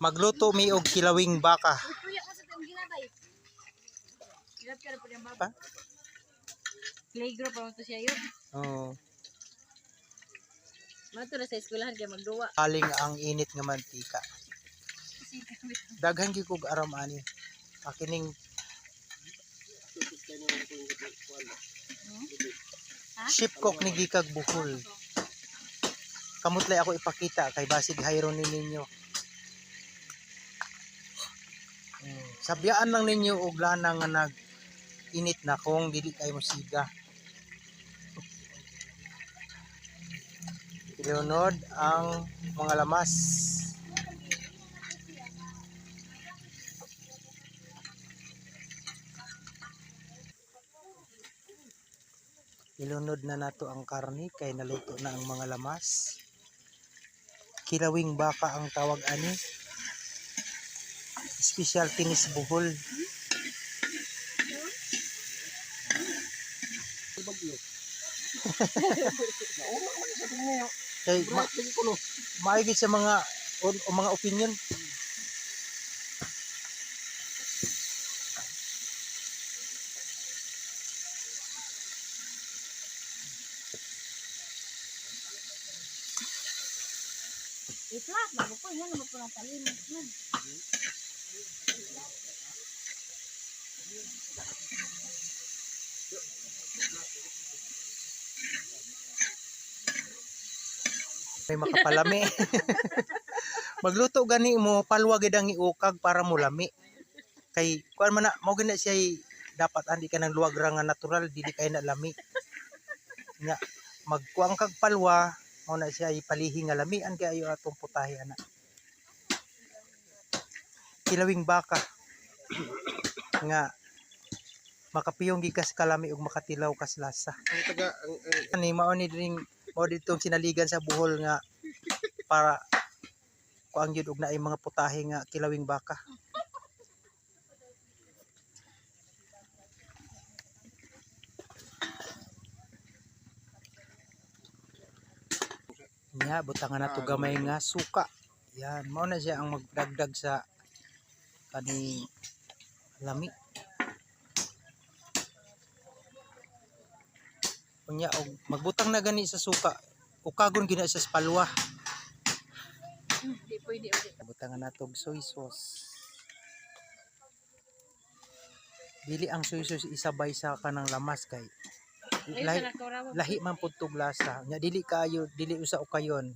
Magluto mi og kilawing baka. Pa? Playgroup pa to siya yun. Oh, Mato na sa eskwelahan kay magduwa. aling ang init nga mantika. Daghan gyud kog aram ani. Akining ship cook ni gikag Bohol. Kamutlay ako ipakita kay basig hayron ni ninyo. Sabyaan lang ninyo og lana nga nag init na kung dili kayo musiga. Ilunod ang mga lamas. Ilunod na nato ang karne kay naluto na ang mga lamas. Kilawing baka ang tawag ani. Special tinis Bohol. Kay maigit sa mga mga opinion. Itlas, bago ko yan naman po ng talinis man. May makapalami. Magluto gani mo palwa gid ang iukag para mo lami. Kay kuan man na mao gina siya dapat andi ka ng luwag ra nga natural dili kay na lami. Nya magkuang kag palwa mao na siya ipalihi nga lamian kay ayo atong putahe ana. Kilawing baka nga makapiyong gikas kalami ug makatilaw kas lasa. Ang taga Ani mao ni ding mao ditong sinaligan sa Bohol nga para kuang jud og naay mga putahe nga kilawing baka. Nya butangan nato gamay nga suka. Yan mao na siya ang magdagdag sa kani lami. Unya og magbutang na gani sa suka. Ukagon gina sa palwa. Di pwede ulit. Butangan nato og soy sauce. Dili ang soy sauce isabay sa kanang lamas kay lahi man pud tog lasa. Nya dili kayo dili usa ukayon.